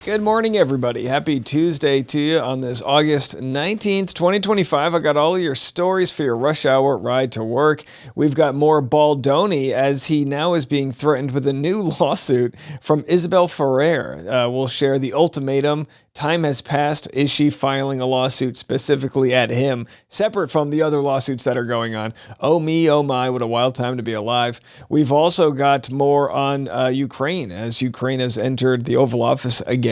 Good morning, everybody. Happy Tuesday to you on this August 19th, 2025. I got all of your stories for your rush hour ride to work. We've got more Baldoni as he now is being threatened with a new lawsuit from Isabel Ferrer. We'll share the ultimatum. Time has passed. Is she filing a lawsuit specifically at him, separate from the other lawsuits that are going on? Oh me, oh my, what a wild time to be alive. We've also got more on Ukraine, as Ukraine has entered the Oval Office again.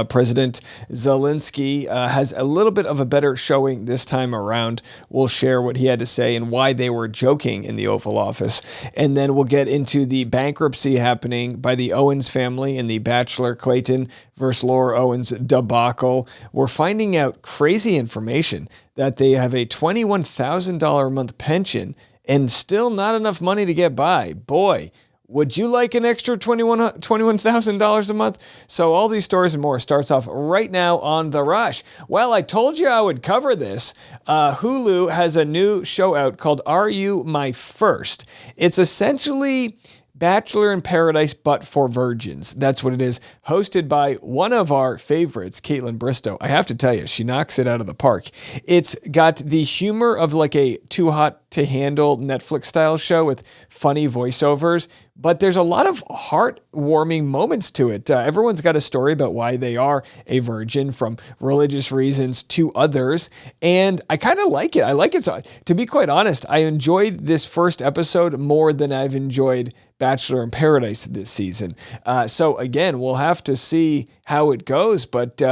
President Zelensky has a little bit of a better showing this time around. We'll share what he had to say and why they were joking in the Oval Office. And then we'll get into the bankruptcy happening by the Owens family in the Bachelor Clayton versus Laura Owens debacle. We're finding out crazy information that they have a $21,000 a month pension and still not enough money to get by. Boy, would you like an extra $21,000 a month? So all these stories and more starts off right now on The Rush. Well, I told you I would cover this. Hulu has a new show out called Are You My First? It's essentially Bachelor in Paradise, but for virgins. That's what it is. Hosted by one of our favorites, Caitlin Bristow. I have to tell you, she knocks it out of the park. It's got the humor of like a Too Hot to Handle Netflix style show with funny voiceovers, but there's a lot of heartwarming moments to it. Everyone's got a story about why they are a virgin, from religious reasons to others, and I kind of like it. I like it. So, to be quite honest, I enjoyed this first episode more than I've enjoyed Bachelor in Paradise this season. So again, we'll have to see how it goes, but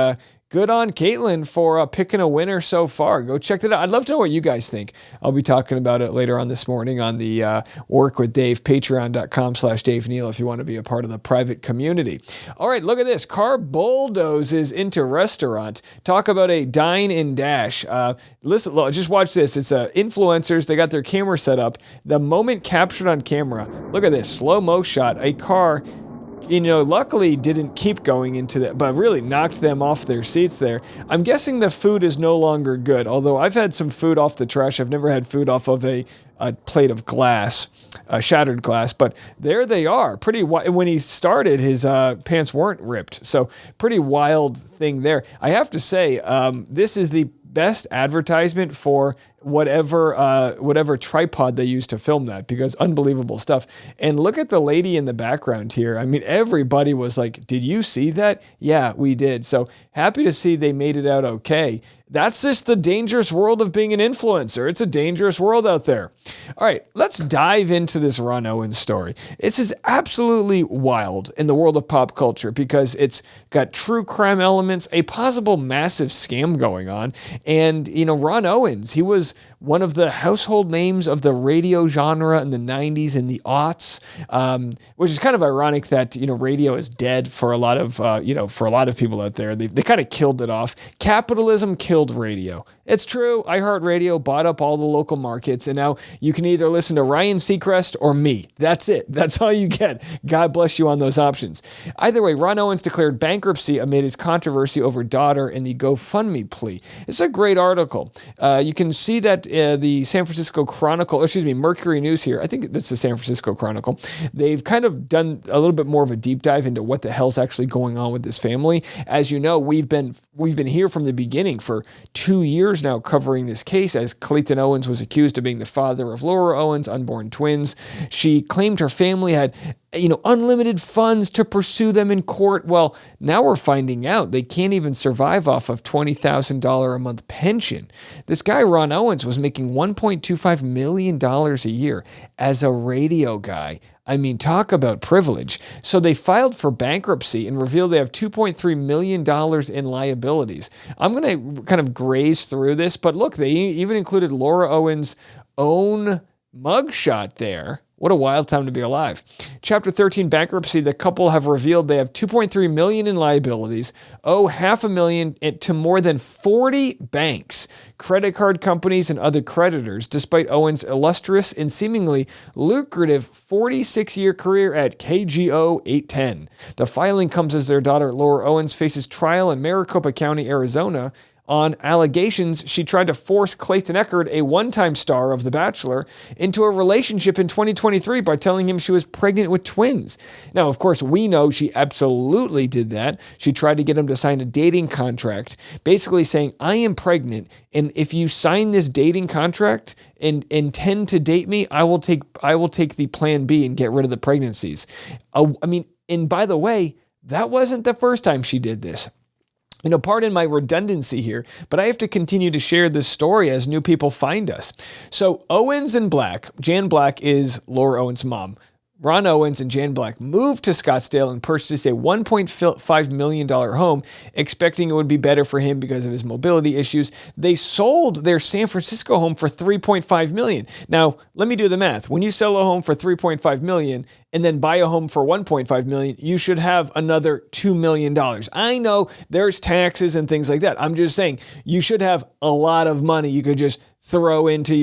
good on Caitlin for picking a winner so far. Go check that out. I'd love to know what you guys think. I'll be talking about it later on this morning on the Work with Dave, patreon.com/Dave Neal if you want to be a part of the private community. All right, look at this. Car bulldozes into restaurant. Talk about a dine and dash. Listen, just watch this. It's influencers. They got their camera set up. The moment captured on camera. Look at this. Slow-mo shot. A car, luckily didn't keep going into that, but really knocked them off their seats there. I'm guessing the food is no longer good, although I've had some food off the trash. I've never had food off of a plate of glass, shattered glass, but there they are. Pretty when he started, his pants weren't ripped, so pretty wild thing there. I have to say, this is the best advertisement for whatever tripod they used to film that, because unbelievable stuff. And look at the lady in the background here. I mean, everybody was like, did you see that? Yeah, we did. So happy to see they made it out okay. That's just the dangerous world of being an influencer. It's a dangerous world out there. All right, let's dive into this Ron Owens story. This is absolutely wild in the world of pop culture because it's got true crime elements, a possible massive scam going on. And, Ron Owens, he was one of the household names of the radio genre in the 90s and the aughts, which is kind of ironic that, radio is dead for a lot of, for a lot of people out there. They kind of killed it off. Capitalism killed radio. It's true. iHeartRadio bought up all the local markets, and now you can either listen to Ryan Seacrest or me. That's it. That's all you get. God bless you on those options. Either way, Ron Owens declared bankruptcy amid his controversy over daughter in the GoFundMe plea. It's a great article. You can see that the San Francisco Chronicle, Mercury News here, I think that's the San Francisco Chronicle, they've kind of done a little bit more of a deep dive into what the hell's actually going on with this family. As you know, we've been here from the beginning for 2 years now covering this case, as Clayton Owens was accused of being the father of Laura Owens' unborn twins. She claimed her family had unlimited funds to pursue them in court. Well, now we're finding out they can't even survive off of $20,000 a month pension. This guy, Ron Owens, was making $1.25 million a year as a radio guy. I mean, talk about privilege. So they filed for bankruptcy and revealed they have $2.3 million in liabilities. I'm going to kind of graze through this, but look, they even included Laura Owens' own mugshot there. What a wild time to be alive. Chapter 13 bankruptcy, the couple have revealed they have $2.3 million in liabilities, owe $500,000 to more than 40 banks, credit card companies, and other creditors, despite Owens' illustrious and seemingly lucrative 46-year career at KGO 810. The filing comes as their daughter Laura Owens faces trial in Maricopa County, Arizona, on allegations she tried to force Clayton Echard, a one-time star of The Bachelor, into a relationship in 2023 by telling him she was pregnant with twins. Now, of course, we know she absolutely did that. She tried to get him to sign a dating contract, basically saying, I am pregnant, and if you sign this dating contract and intend to date me, I will take the plan B and get rid of the pregnancies. And by the way, that wasn't the first time she did this. Pardon my redundancy here, but I have to continue to share this story as new people find us. So Owens and Black, Jan Black is Laura Owens' mom. Ron Owens and Jan Black moved to Scottsdale and purchased a $1.5 million home, expecting it would be better for him because of his mobility issues. They sold their San Francisco home for $3.5 million. Now, let me do the math. When you sell a home for $3.5 million and then buy a home for $1.5 million, you should have another $2 million. I know there's taxes and things like that. I'm just saying you should have a lot of money you could just throw into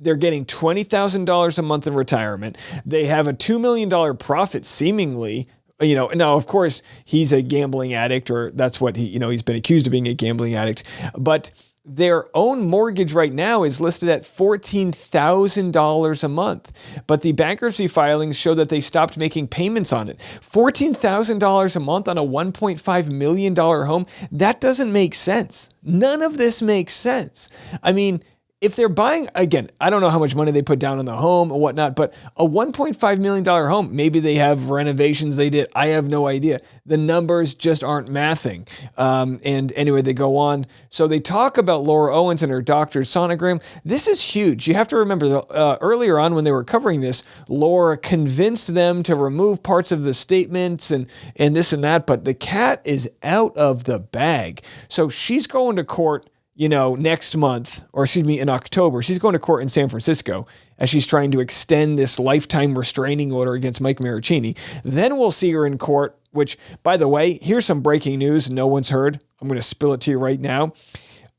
they're getting $20,000 a month in retirement. They have a $2 million profit seemingly, now of course he's a gambling addict, or that's what he's been accused of being a gambling addict, but their own mortgage right now is listed at $14,000 a month, but the bankruptcy filings show that they stopped making payments on it. $14,000 a month on a $1.5 million home, that doesn't make sense. None of this makes sense. I mean, if they're buying, again, I don't know how much money they put down on the home or whatnot, but a $1.5 million home, maybe they have renovations they did. I have no idea. The numbers just aren't mathing. And anyway, they go on. So they talk about Laura Owens and her doctor's sonogram. This is huge. You have to remember earlier on when they were covering this, Laura convinced them to remove parts of the statements and this and that, but the cat is out of the bag. So she's going to court next month, in October. She's going to court in San Francisco as she's trying to extend this lifetime restraining order against Mike Maricini. Then we'll see her in court, which, by the way, here's some breaking news no one's heard. I'm going to spill it to you right now.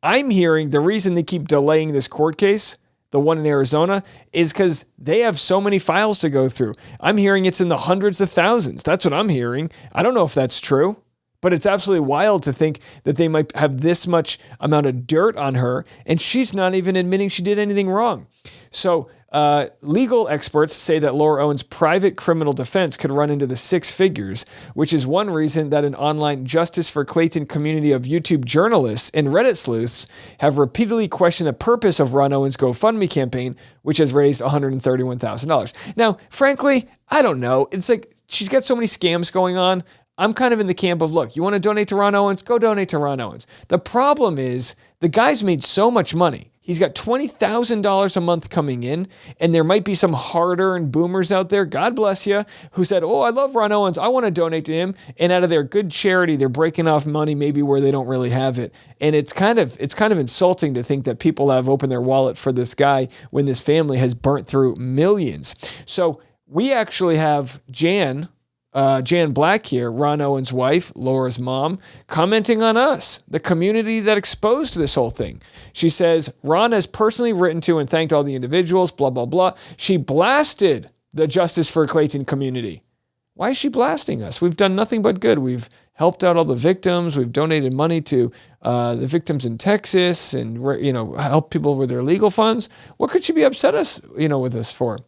I'm hearing the reason they keep delaying this court case, the one in Arizona, is because they have so many files to go through. I'm hearing it's in the hundreds of thousands. That's what I'm hearing. I don't know if that's true. But it's absolutely wild to think that they might have this much amount of dirt on her, and she's not even admitting she did anything wrong. So legal experts say that Laura Owens' private criminal defense could run into the six figures, which is one reason that an online Justice for Clayton community of YouTube journalists and Reddit sleuths have repeatedly questioned the purpose of Ron Owens' GoFundMe campaign, which has raised $131,000. Now, frankly, I don't know. It's like she's got so many scams going on. I'm kind of in the camp of, look, you want to donate to Ron Owens? Go donate to Ron Owens. The problem is the guy's made so much money. He's got $20,000 a month coming in, and there might be some hard-earned boomers out there, God bless you, who said, oh, I love Ron Owens, I want to donate to him, and out of their good charity, they're breaking off money maybe where they don't really have it. And it's kind of insulting to think that people have opened their wallet for this guy when this family has burnt through millions. So we actually have Jan Black here, Ron Owens' wife, Laura's mom, commenting on us, the community that exposed this whole thing. She says, Ron has personally written to and thanked all the individuals, blah, blah, blah. She blasted the Justice for Clayton community. Why is she blasting us? We've done nothing but good. We've helped out all the victims. We've donated money to the victims in Texas and, helped people with their legal funds. What could she be upset with us for?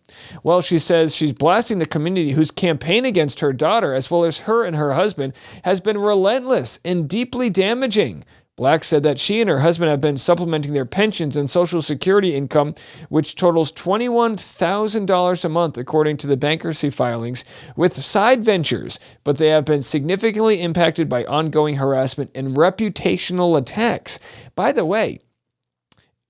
Well, she says she's blasting the community whose campaign against her daughter, as well as her and her husband, has been relentless and deeply damaging. Black said that she and her husband have been supplementing their pensions and Social Security income, which totals $21,000 a month, according to the bankruptcy filings, with side ventures, but they have been significantly impacted by ongoing harassment and reputational attacks. By the way,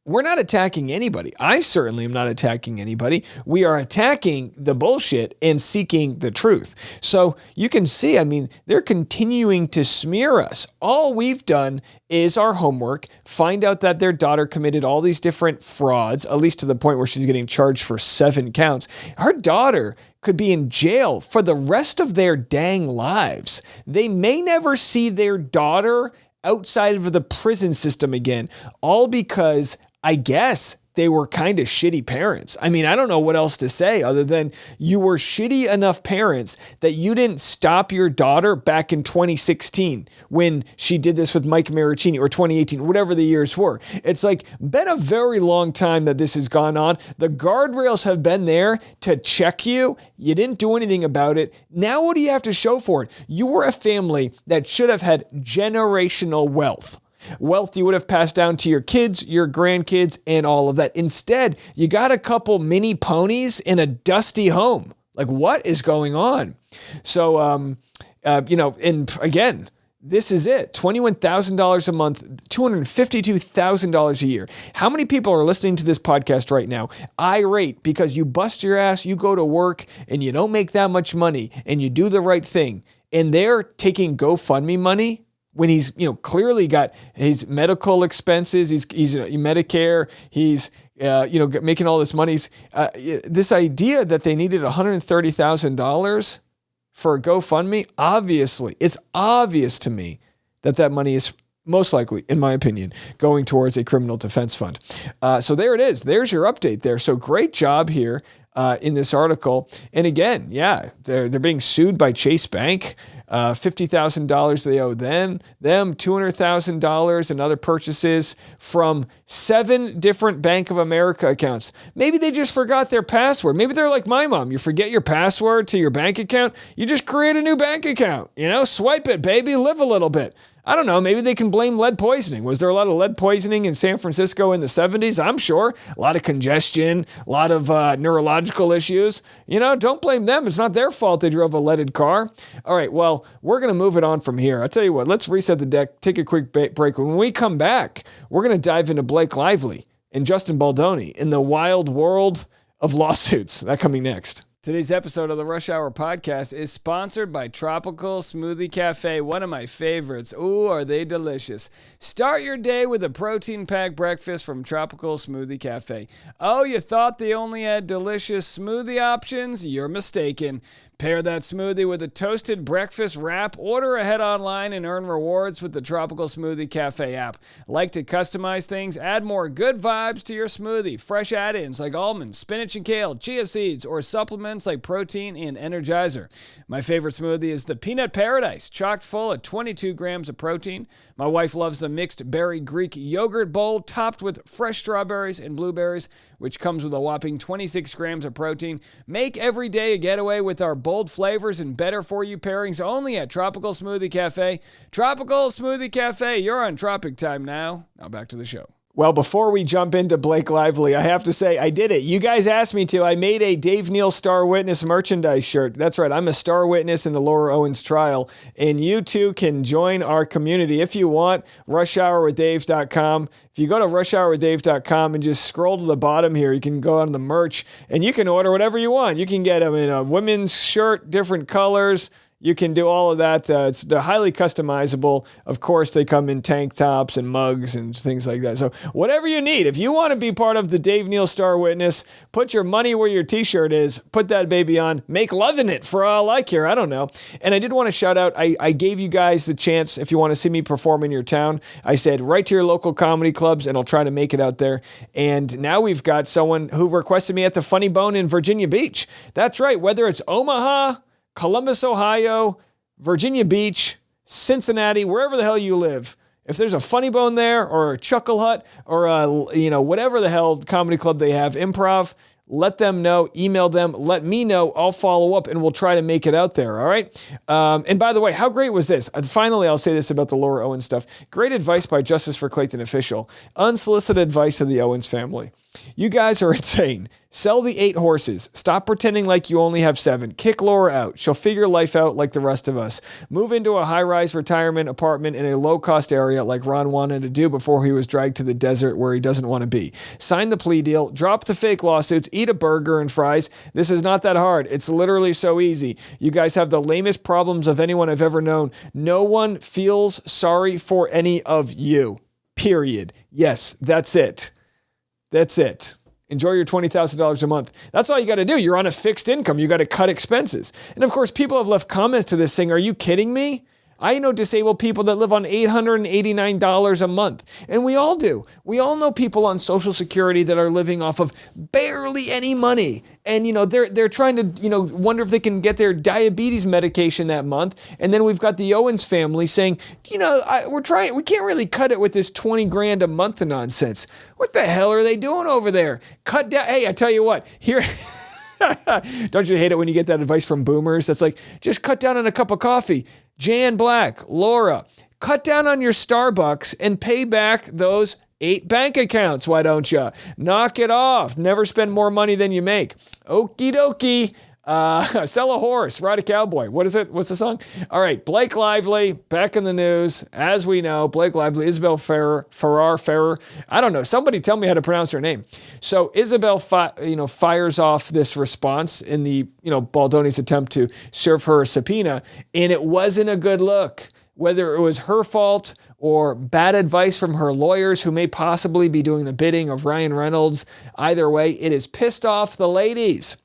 we're not attacking anybody. I certainly am not attacking anybody. We are attacking the bullshit and seeking the truth. So you can see, they're continuing to smear us. All we've done is our homework, find out that their daughter committed all these different frauds, at least to the point where she's getting charged for 7 counts. Her daughter could be in jail for the rest of their dang lives. They may never see their daughter outside of the prison system again, all because, I guess, they were kind of shitty parents. I mean, I don't know what else to say other than you were shitty enough parents that you didn't stop your daughter back in 2016 when she did this with Mike Maricini, or 2018, whatever the years were. It's like been a very long time that this has gone on. The guardrails have been there to check you. You didn't do anything about it. Now what do you have to show for it? You were a family that should have had generational wealth. Wealth you would have passed down to your kids, your grandkids, and all of that. Instead, you got a couple mini ponies in a dusty home. Like, what is going on? So, and again, this is it. $21,000 a month, $252,000 a year. How many people are listening to this podcast right now irate because you bust your ass, you go to work, and you don't make that much money, and you do the right thing, and they're taking GoFundMe money when he's, clearly got his medical expenses, he's Medicare, he's, making all this money. This idea that they needed $130,000 for a GoFundMe, it's obvious to me that money is most likely, in my opinion, going towards a criminal defense fund. So there it is. There's your update there. So great job here in this article. And again, they're being sued by Chase Bank. $50,000 they owe them $200,000 in other purchases from 7 different Bank of America accounts. Maybe they just forgot their password. Maybe they're like my mom. You forget your password to your bank account, you just create a new bank account. Swipe it, baby, live a little bit. I don't know, maybe they can blame lead poisoning. Was there a lot of lead poisoning in San Francisco in the 70s? I'm sure. A lot of congestion, a lot of neurological issues. Don't blame them. It's not their fault they drove a leaded car. All right, well, we're going to move it on from here. I'll tell you what, let's reset the deck, take a quick break. When we come back, we're going to dive into Blake Lively and Justin Baldoni in the wild world of lawsuits. That coming next. Today's episode of the Rush Hour Podcast is sponsored by Tropical Smoothie Cafe, one of my favorites. Ooh, are they delicious. Start your day with a protein-packed breakfast from Tropical Smoothie Cafe. Oh, you thought they only had delicious smoothie options? You're mistaken. Pair that smoothie with a toasted breakfast wrap, order ahead online, and earn rewards with the Tropical Smoothie Cafe app. Like to customize things? Add more good vibes to your smoothie. Fresh add-ins like almonds, spinach and kale, chia seeds, or supplements like protein and Energizer. My favorite smoothie is the Peanut Paradise, chock full of 22 grams of protein. My wife loves the mixed berry Greek yogurt bowl topped with fresh strawberries and blueberries, which comes with a whopping 26 grams of protein. Make every day a getaway with our bold flavors and better-for-you pairings only at Tropical Smoothie Cafe. Tropical Smoothie Cafe, you're on Tropic Time now. Now back to the show. Well, before we jump into Blake Lively, I have to say I did it. You guys asked me to. I made a Dave Neal Star Witness merchandise shirt. That's right. I'm a star witness in the Laura Owens trial, and you too can join our community if you want. RushHourWithDave.com. If you go to RushHourWithDave.com and just scroll to the bottom here, you can go on the merch, and you can order whatever you want. You can get them in a women's shirt, different colors. You can do all of that. They're highly customizable. Of course, they come in tank tops and mugs and things like that. So whatever you need. If you want to be part of the Dave Neal Star Witness, put your money where your t-shirt is. Put that baby on. Make love in it for all I care. I don't know. And I did want to shout out, I gave you guys the chance, if you want to see me perform in your town, I said, write to your local comedy clubs and I'll try to make it out there. And now we've got someone who requested me at the Funny Bone in Virginia Beach. That's right. Whether it's Omaha, Columbus, Ohio, Virginia Beach, Cincinnati, wherever the hell you live, if there's a Funny Bone there or a Chuckle Hut or whatever the hell comedy club they have, improv, let them know, email them, let me know, I'll follow up and we'll try to make it out there, all right? And by the way, how great was this? Finally, I'll say this about the Laura Owens stuff. Great advice by Justice for Clayton official. Unsolicited advice to the Owens family. You guys are insane. Sell the 8 horses. Stop pretending like you only have 7. Kick Laura out. She'll figure life out like the rest of us. Move into a high-rise retirement apartment in a low-cost area like Ron wanted to do before he was dragged to the desert where he doesn't want to be. Sign the plea deal. Drop the fake lawsuits. Eat a burger and fries. This is not that hard. It's literally so easy. You guys have the lamest problems of anyone I've ever known. No one feels sorry for any of you. Period. Yes, that's it. That's it. Enjoy your $20,000 a month. That's all you got to do. You're on a fixed income. You got to cut expenses. And of course, people have left comments to this saying, are you kidding me? I know disabled people that live on $889 a month. And we all do. We all know people on Social Security that are living off of barely any money. And, they're trying to, wonder if they can get their diabetes medication that month. And then we've got the Owens family saying, we can't really cut it with this 20 grand a month of nonsense. What the hell are they doing over there? Cut down. Hey, I tell you what, here. Don't you hate it when you get that advice from boomers? That's like, just cut down on a cup of coffee. Jan Black, Laura, cut down on your Starbucks and pay back those 8 bank accounts. Why don't you? Knock it off. Never spend more money than you make. Okie dokie. Sell a horse, ride a cowboy. What is it? What's the song? All right. Blake Lively, back in the news. As we know, Blake Lively, Isabel Ferrer. I don't know. Somebody tell me how to pronounce her name. So Isabel, fires off this response in the, Baldoni's attempt to serve her a subpoena. And it wasn't a good look. Whether it was her fault or bad advice from her lawyers who may possibly be doing the bidding of Ryan Reynolds. Either way, it has pissed off the ladies.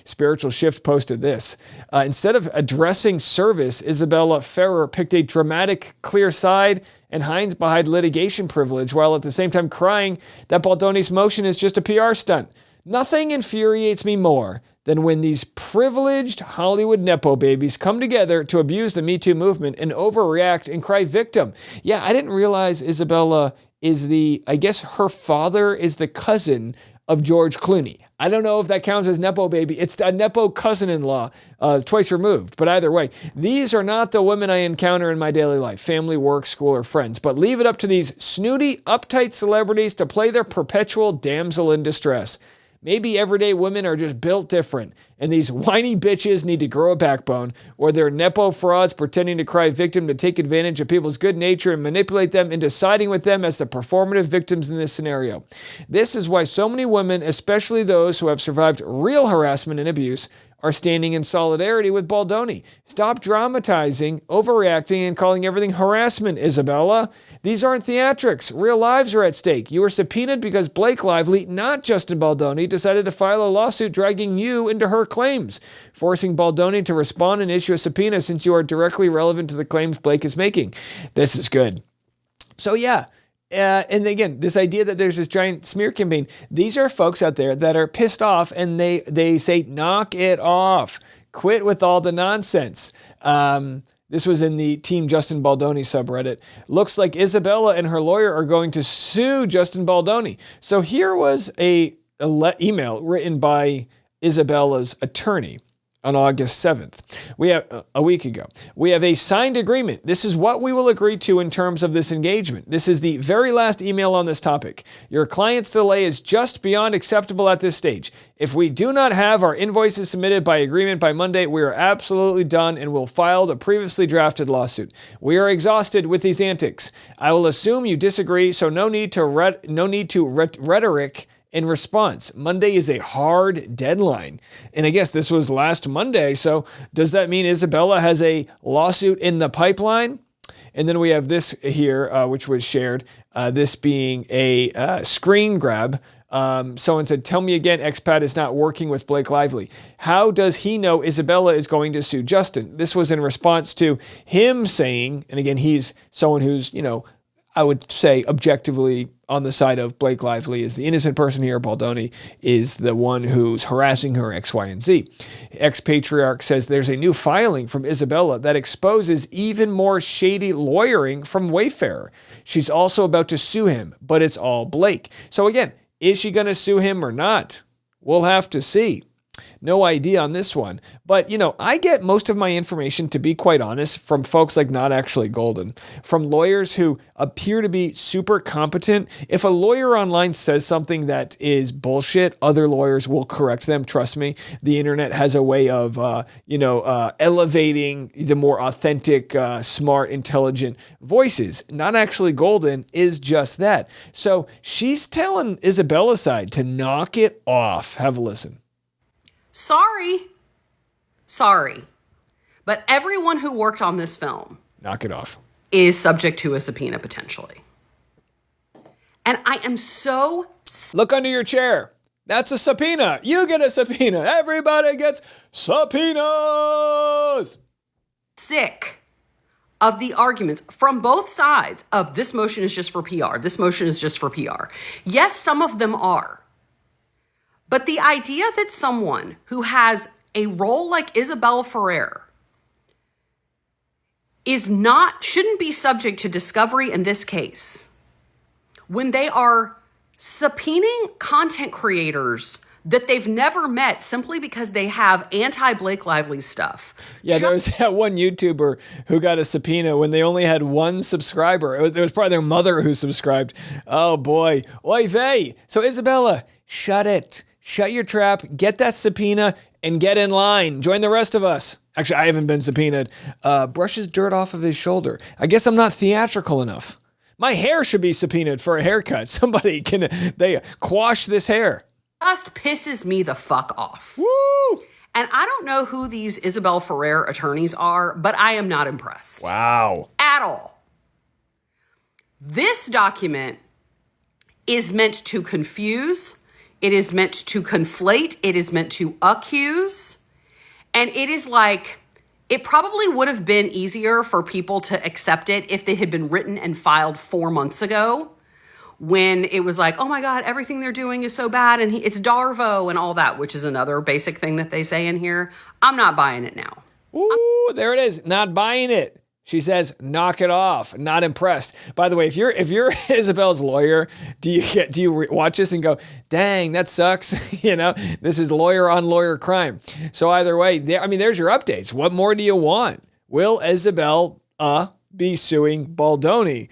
Spiritual Shift posted this. Instead of addressing service, Isabela Ferrer picked a dramatic, clear side and hides behind litigation privilege while at the same time crying that Baldoni's motion is just a PR stunt. Nothing infuriates me more than when these privileged Hollywood Nepo babies come together to abuse the Me Too movement and overreact and cry victim. Yeah, I didn't realize Isabela is her father is the cousin of George Clooney. I don't know if that counts as Nepo baby. It's a Nepo cousin-in-law, twice removed. But either way, these are not the women I encounter in my daily life, family, work, school, or friends. But leave it up to these snooty, uptight celebrities to play their perpetual damsel in distress. Maybe everyday women are just built different, and these whiny bitches need to grow a backbone, or they're Nepo frauds pretending to cry victim to take advantage of people's good nature and manipulate them into siding with them as the performative victims in this scenario. This is why so many women, especially those who have survived real harassment and abuse, are standing in solidarity with Baldoni. Stop dramatizing, overreacting, and calling everything harassment, Isabela. These aren't theatrics. Real lives are at stake. You were subpoenaed because Blake Lively, not Justin Baldoni, decided to file a lawsuit dragging you into her claims, forcing Baldoni to respond and issue a subpoena since you are directly relevant to the claims Blake is making. This is good. So yeah. And again, this idea that there's this giant smear campaign, these are folks out there that are pissed off and they say, knock it off. Quit with all the nonsense. This was in the Team Justin Baldoni subreddit. Looks like Isabela and her lawyer are going to sue Justin Baldoni. So here was a email written by Isabela's attorney on August 7th. We have a week ago. We have a signed agreement. This is what we will agree to in terms of this engagement. This is the very last email on this topic. Your client's delay is just beyond acceptable at this stage. If we do not have our invoices submitted by agreement by Monday, we are absolutely done and will file the previously drafted lawsuit. We are exhausted with these antics. I will assume you disagree, so no need to rhetoric in response. Monday is a hard deadline. And I guess this was last Monday. So does that mean Isabela has a lawsuit in the pipeline? And then we have this here, which was shared, this being a screen grab. Someone said, tell me again, expat is not working with Blake Lively. How does he know Isabela is going to sue Justin? This was in response to him saying, and again, he's someone who's, I would say objectively on the side of Blake Lively is the innocent person here. Baldoni is the one who's harassing her X, Y, and Z. Ex-patriarch says there's a new filing from Isabela that exposes even more shady lawyering from Wayfarer. She's also about to sue him, but it's all Blake. So again, is she going to sue him or not? We'll have to see. No idea on this one. But, I get most of my information, to be quite honest, from folks like Not Actually Golden, from lawyers who appear to be super competent. If a lawyer online says something that is bullshit, other lawyers will correct them. Trust me. The internet has a way of, elevating the more authentic, smart, intelligent voices. Not Actually Golden is just that. So she's telling Isabela's side to knock it off. Have a listen. Sorry. But everyone who worked on this film, knock it off, is subject to a subpoena potentially. And I am so... Look under your chair. That's a subpoena. You get a subpoena. Everybody gets subpoenas. Sick of the arguments from both sides of this motion is just for PR, this motion is just for PR. Yes, some of them are. But the idea that someone who has a role like Isabella Ferrer shouldn't be subject to discovery in this case, when they are subpoenaing content creators that they've never met simply because they have anti-Blake Lively stuff. Yeah, there was that one YouTuber who got a subpoena when they only had one subscriber. It was probably their mother who subscribed. Oh boy. Oy vey. So Isabella, shut it. Shut your trap. Get that subpoena and get in line. Join the rest of us. Actually, I haven't been subpoenaed. Brushes dirt off of his shoulder. I guess I'm not theatrical enough. My hair should be subpoenaed for a haircut. Somebody they quash this hair. Just pisses me the fuck off. Woo! And I don't know who these Isabella Ferrer attorneys are, but I am not impressed. Wow. At all. This document is meant to confuse. It is meant to conflate. It is meant to accuse. And it is like, it probably would have been easier for people to accept it if they had been written and filed 4 months ago, when it was like, oh my God, everything they're doing is so bad and it's Darvo and all that, which is another basic thing that they say in here. I'm not buying it now. Ooh, there it is. Not buying it. She says, knock it off. Not impressed. By the way, if you're Isabella's lawyer, do you watch this and go, dang, that sucks? You know, this is lawyer on lawyer crime. So either way, there's your updates. What more do you want? Will Isabel be suing Baldoni?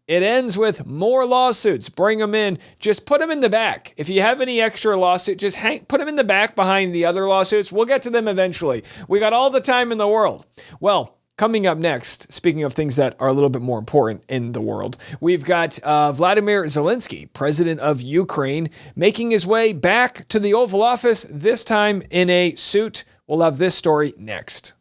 It ends with more lawsuits. Bring them in. Just put them in the back. If you have any extra lawsuit, just put them in the back behind the other lawsuits. We'll get to them eventually. We got all the time in the world. Well, coming up next, speaking of things that are a little bit more important in the world, we've got Vladimir Zelensky, president of Ukraine, making his way back to the Oval Office, this time in a suit. We'll have this story next.